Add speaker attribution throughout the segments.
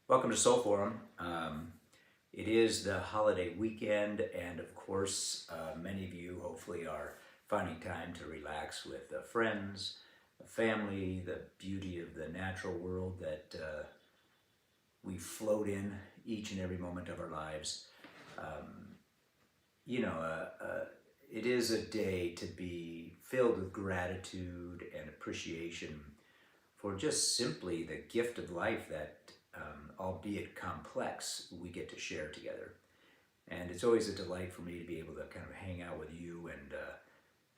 Speaker 1: Welcome to Soul Forum. It is the holiday weekend, and of course, many of you hopefully are finding time to relax with friends, family, the beauty of the natural world that we float in each and every moment of our lives. Um, you know, it is a day to be filled with gratitude and appreciation for just simply the gift of life that, albeit complex, we get to share together. And it's always a delight for me to be able to kind of hang out with you and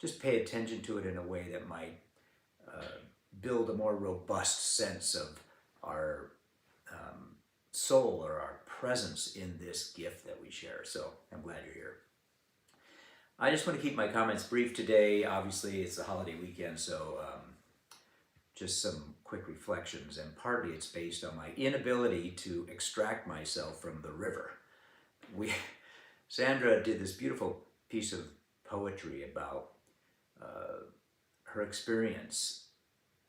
Speaker 1: just pay attention to it in a way that might build a more robust sense of our soul or our presence in this gift that we share. So I'm glad you're here. I just want to keep my comments brief today. Obviously, it's the holiday weekend, so just some quick reflections, and partly it's based on my inability to extract myself from the river. Sandra did this beautiful piece of poetry about her experience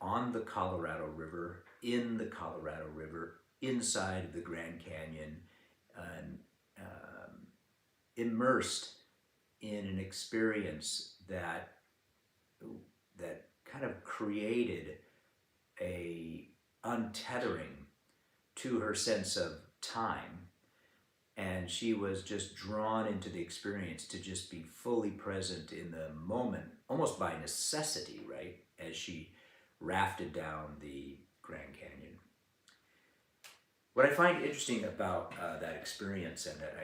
Speaker 1: on the Colorado River, in the Colorado River, inside the Grand Canyon, and immersed in an experience that kind of created a untethering to her sense of time, and she was just drawn into the experience to just be fully present in the moment, almost by necessity, right, as she rafted down the Grand Canyon. What I find interesting about that experience, and that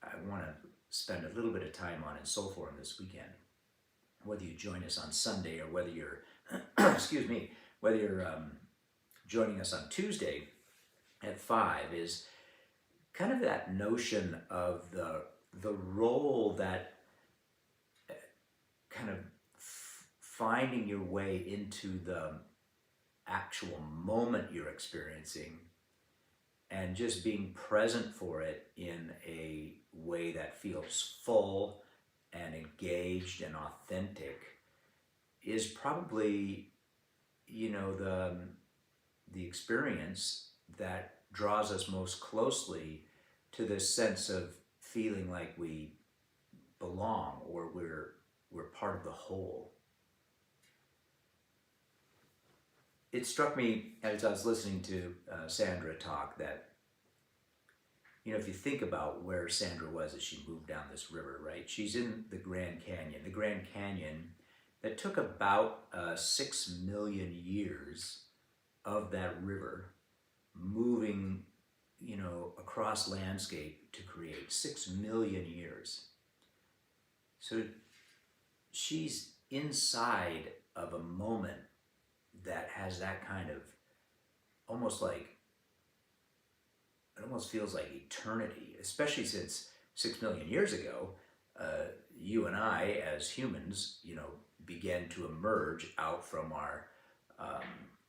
Speaker 1: I want to spend a little bit of time on in Soul Forum this weekend, whether you join us on Sunday or whether you're, excuse me, whether you're joining us on Tuesday at 5, is kind of that notion of the role that kind of finding your way into the actual moment you're experiencing and just being present for it in a way that feels full and engaged and authentic is probably, the experience that draws us most closely to this sense of feeling like we belong, or we're part of the whole. It struck me as I was listening to Sandra talk that, if you think about where Sandra was as she moved down this river, right? She's in the Grand Canyon. The Grand Canyon that took about 6 million years of that river moving, across landscape to create 6 million years. So she's inside of a moment that has that kind of it almost feels like eternity, especially since 6 million years ago, you and I as humans, began to emerge out from our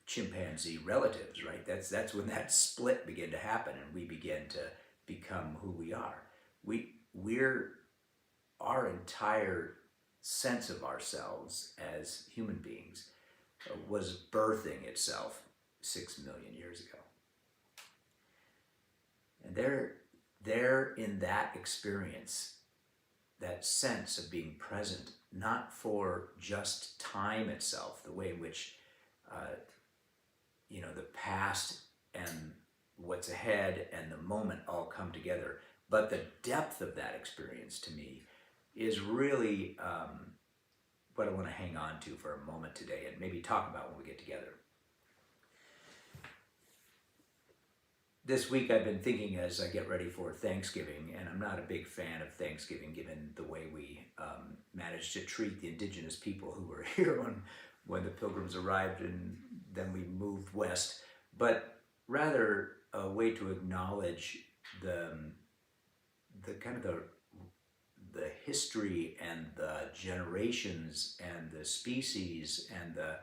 Speaker 1: chimpanzee relatives, right? That's when that split began to happen, and we began to become who we are. We're our entire sense of ourselves as human beings was birthing itself 6 million years ago. And there in that experience, that sense of being present, not for just time itself, the way in which the past and what's ahead and the moment all come together, but the depth of that experience to me is really what I want to hang on to for a moment today and maybe talk about when we get together. This week I've been thinking as I get ready for Thanksgiving, and I'm not a big fan of Thanksgiving given the way we managed to treat the indigenous people who were here when the Pilgrims arrived and then we moved west, but rather a way to acknowledge the kind of the history and the generations and the species and the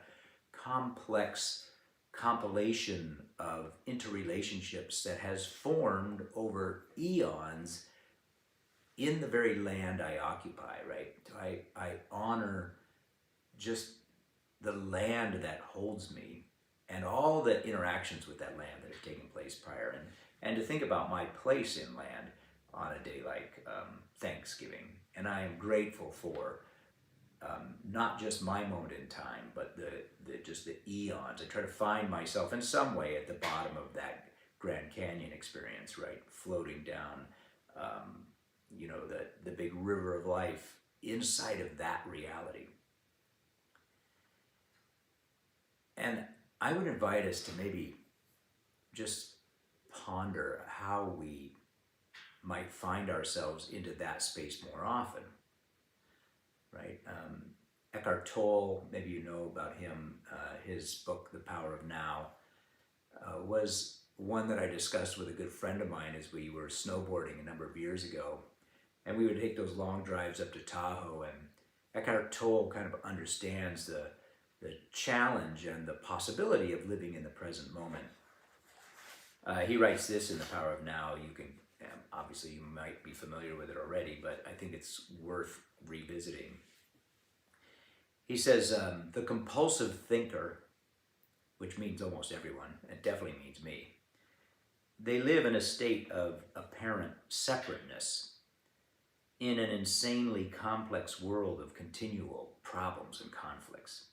Speaker 1: complex compilation of interrelationships that has formed over eons in the very land I occupy, right? I honor just the land that holds me and all the interactions with that land that have taken place. place prior, and to think about my place in land on a day like Thanksgiving. And I am grateful for not just my moment in time, but just the eons. I try to find myself in some way at the bottom of that Grand Canyon experience, right? Floating down, the big river of life inside of that reality. And I would invite us to maybe just ponder how we might find ourselves into that space more often, right? Eckhart Tolle, maybe you know about him, his book, The Power of Now, was one that I discussed with a good friend of mine as we were snowboarding a number of years ago. And we would take those long drives up to Tahoe, and Eckhart Tolle kind of understands the challenge and the possibility of living in the present moment. He writes this in The Power of Now. You can, obviously you might be familiar with it already, but I think it's worth revisiting. He says, the compulsive thinker, which means almost everyone, it definitely means me, they live in a state of apparent separateness in an insanely complex world of continual problems and conflicts.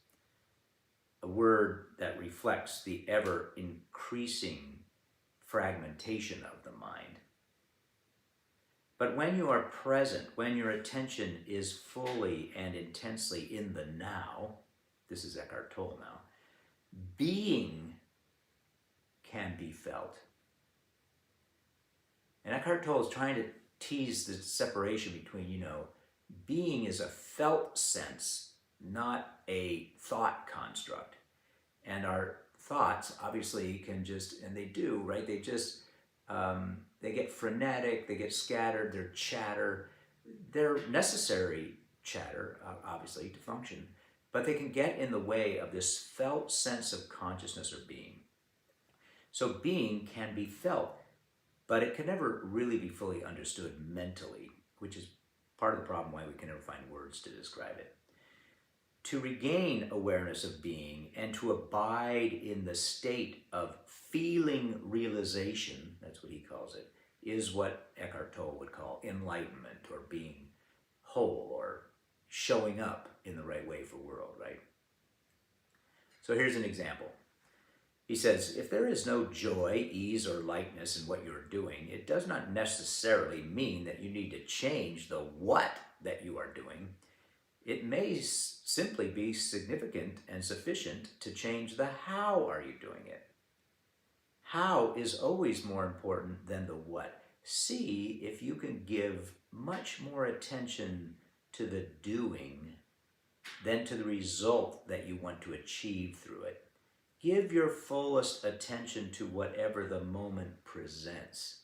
Speaker 1: A word that reflects the ever-increasing fragmentation of the mind. But when you are present, when your attention is fully and intensely in the now, this is Eckhart Tolle now, being can be felt. And Eckhart Tolle is trying to tease the separation between, being is a felt sense, not a thought construct. And our thoughts obviously can just, and they do, right? They just, they get frenetic, they get scattered, they're chatter. They're necessary chatter, obviously, to function, but they can get in the way of this felt sense of consciousness or being. So being can be felt, but it can never really be fully understood mentally, which is part of the problem why we can never find words to describe it. To regain awareness of being and to abide in the state of feeling realization, that's what he calls it, is what Eckhart Tolle would call enlightenment or being whole or showing up in the right way for world, right? So here's an example. He says, if there is no joy, ease, or lightness in what you're doing, it does not necessarily mean that you need to change the what that you are doing. It may simply be significant and sufficient to change the how are you doing it. How is always more important than the what. See if you can give much more attention to the doing than to the result that you want to achieve through it. Give your fullest attention to whatever the moment presents.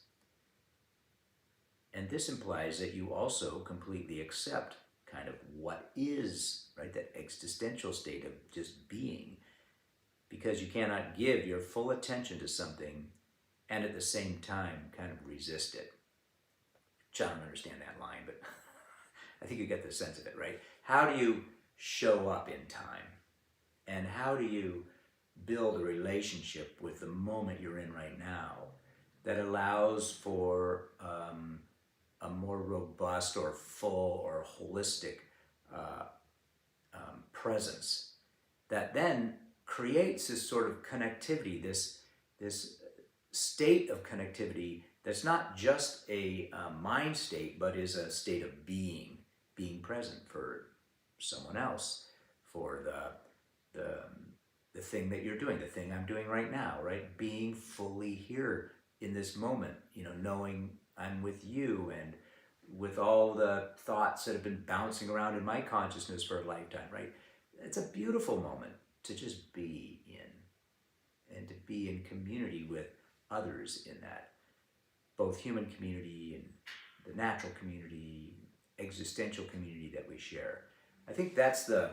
Speaker 1: And this implies that you also completely accept kind of what is, right? That existential state of just being. Because you cannot give your full attention to something and at the same time kind of resist it. Which I don't understand that line, but I think you get the sense of it, right? How do you show up in time? And how do you build a relationship with the moment you're in right now that allows for a more robust or full or holistic presence that then creates this sort of connectivity, this state of connectivity that's not just a mind state, but is a state of being present for someone else, for the thing that you're doing, the thing I'm doing right now, right? Being fully here in this moment, knowing I'm with you and with all the thoughts that have been bouncing around in my consciousness for a lifetime, right? It's a beautiful moment to just be in and to be in community with others in that, both human community and the natural community, existential community that we share. I think that's the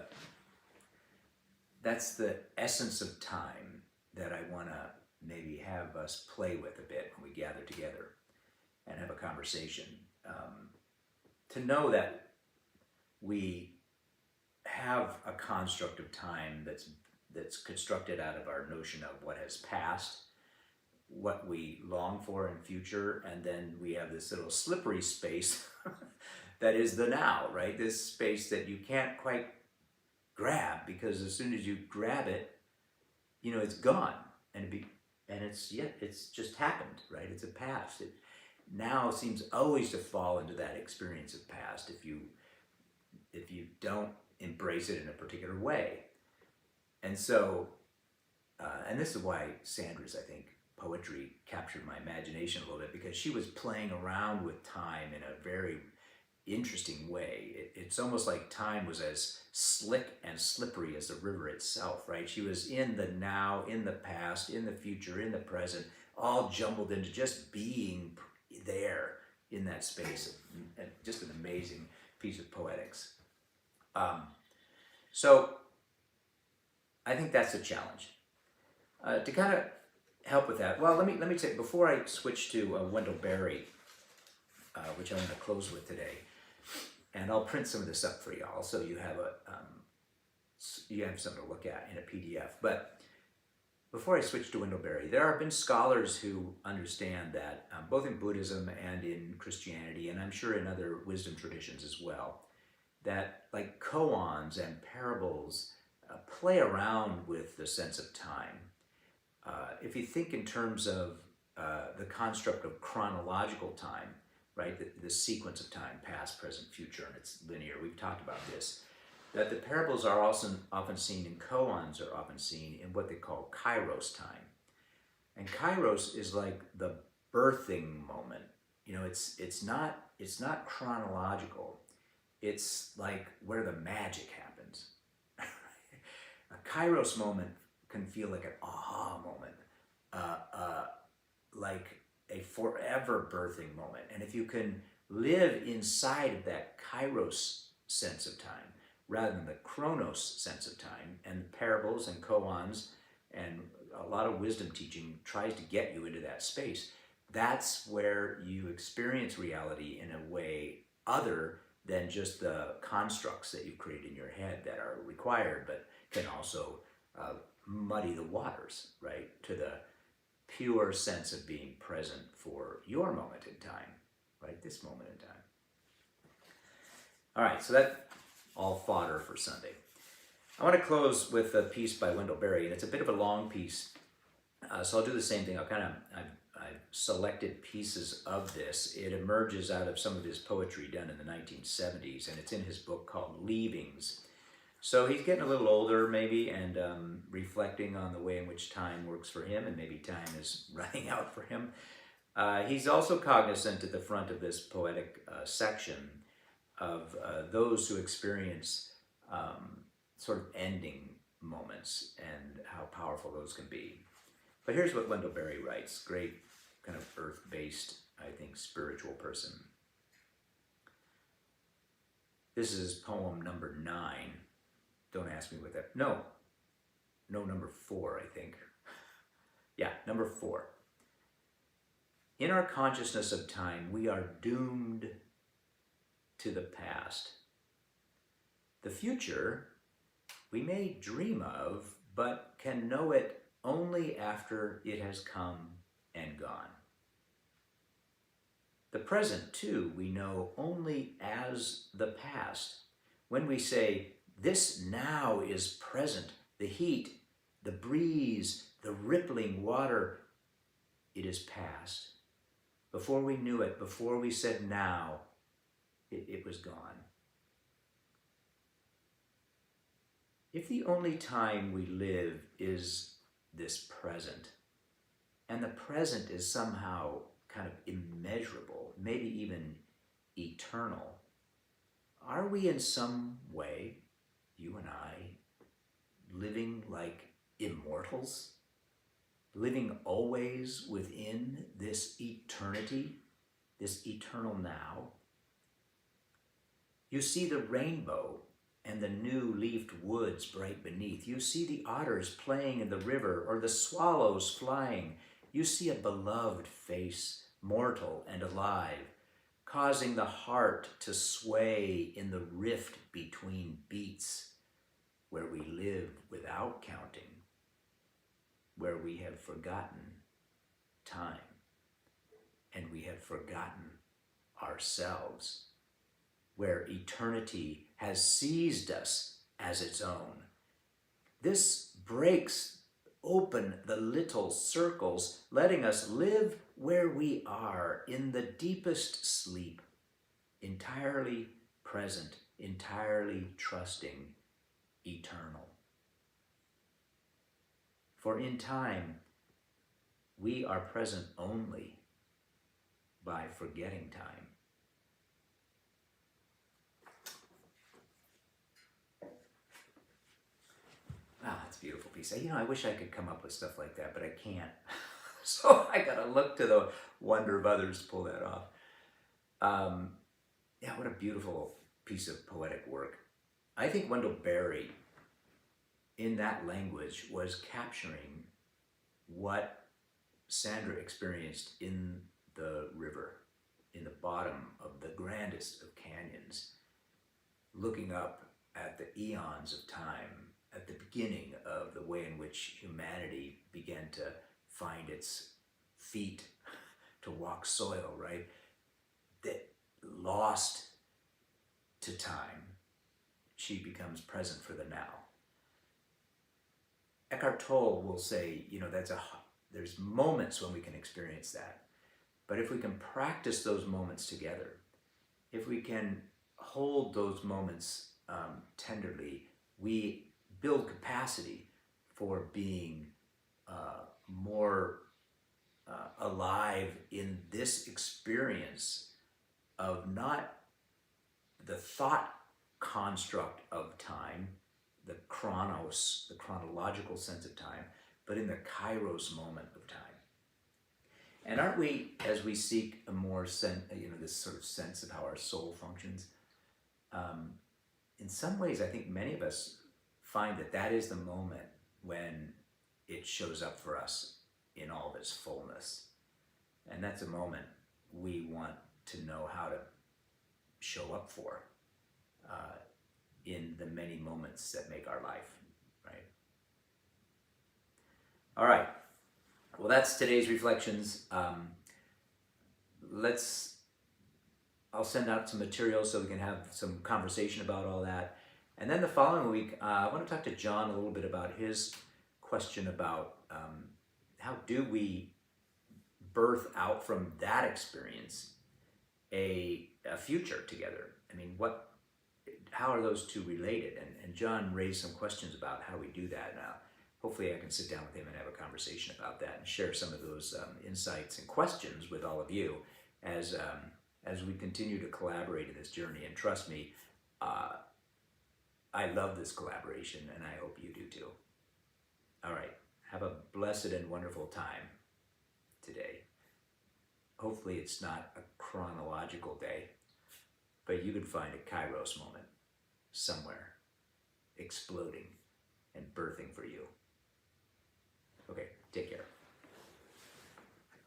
Speaker 1: essence of time that I want to maybe have us play with a bit when we gather together and have a conversation. To know that we have a construct of time that's constructed out of our notion of what has passed, what we long for in future, and then we have this little slippery space that is the now, right? This space that you can't quite grab, because as soon as you grab it, it's gone, and it's just happened, right? It's a past. It now seems always to fall into that experience of past if you don't embrace it in a particular way. And so, and this is why Sandra's, I think, poetry captured my imagination a little bit, because she was playing around with time in a very interesting way. It's almost like time was as slick and slippery as the river itself, right? She was in the now, in the past, in the future, in the present, all jumbled into just being there in that space. And just an amazing piece of poetics. So I think that's a challenge. To kind of help with that, well, let me say, before I switch to Wendell Berry, which I want to close with today, and I'll print some of this up for y'all, so you have something to look at in a PDF. But before I switch to Wendell Berry, there have been scholars who understand that both in Buddhism and in Christianity, and I'm sure in other wisdom traditions as well, that like koans and parables play around with the sense of time. If you think in terms of the construct of chronological time, right, the sequence of time, past, present, future, and it's linear. We've talked about this. That the parables are also often seen, and koans are often seen in what they call kairos time. And kairos is like the birthing moment. It's not chronological. It's like where the magic happens. A kairos moment can feel like an aha moment, like a forever birthing moment. And if you can live inside of that kairos sense of time, rather than the chronos sense of time, and parables and koans and a lot of wisdom teaching tries to get you into that space, that's where you experience reality in a way other than just the constructs that you create in your head that are required, but can also muddy the waters, right, to the pure sense of being present for your moment in time, right, this moment in time. All right, so that's all fodder for Sunday. I want to close with a piece by Wendell Berry, and it's a bit of a long piece, so I'll do the same thing. I've selected pieces of this. It emerges out of some of his poetry done in the 1970s, and it's in his book called Leavings. So he's getting a little older maybe, and reflecting on the way in which time works for him, and maybe time is running out for him. He's also cognizant at the front of this poetic section of those who experience sort of ending moments and how powerful those can be. But here's what Wendell Berry writes, great kind of earth-based, I think, spiritual person. This is poem number 9. Don't ask me what that, no, number 4, I think. Yeah, number 4. In our consciousness of time, we are doomed to the past. The future we may dream of, but can know it only after it has come and gone. The present, too, we know only as the past. When we say, this now is present, the heat, the breeze, the rippling water, it is past. Before we knew it, before we said now, it was gone. If the only time we live is this present, and the present is somehow kind of immeasurable, maybe even eternal, are we in some way, you and I, living like immortals? Living always within this eternity, this eternal now? You see the rainbow and the new-leafed woods bright beneath. You see the otters playing in the river or the swallows flying. You see a beloved face, mortal and alive, causing the heart to sway in the rift between beats, where we live without counting, where we have forgotten time, and we have forgotten ourselves, where eternity has seized us as its own. This breaks open the little circles, letting us live where we are in the deepest sleep, entirely present, entirely trusting, eternal. For in time, we are present only by forgetting time. Wow, that's a beautiful piece. I wish I could come up with stuff like that, but I can't. So I gotta look to the wonder of others to pull that off. Yeah, what a beautiful piece of poetic work. I think Wendell Berry, in that language, was capturing what Sandra experienced in the river, in the bottom of the grandest of canyons, looking up at the eons of time, at the beginning of the way in which humanity began to find its feet to walk soil, right? That lost to time, she becomes present for the now. Eckhart Tolle will say, there's moments when we can experience that. But if we can practice those moments together, if we can hold those moments tenderly, we build capacity for being more alive in this experience of not the thought construct of time, the chronos, the chronological sense of time, but in the kairos moment of time. And aren't we, as we seek a more this sort of sense of how our soul functions, in some ways I think many of us find that is the moment when it shows up for us in all of its fullness. And that's a moment we want to know how to show up for in the many moments that make our life, right? All right. Well, that's today's reflections. I'll send out some material so we can have some conversation about all that. And then the following week, I want to talk to John a little bit about his question about how do we birth out from that experience a future together? I mean, how are those two related? And John raised some questions about how we do that. Now, hopefully I can sit down with him and have a conversation about that and share some of those insights and questions with all of you as we continue to collaborate in this journey. And trust me, I love this collaboration, and I hope you do too. All right, have a blessed and wonderful time today. Hopefully it's not a chronological day, but you can find a kairos moment somewhere exploding and birthing for you. Okay, take care.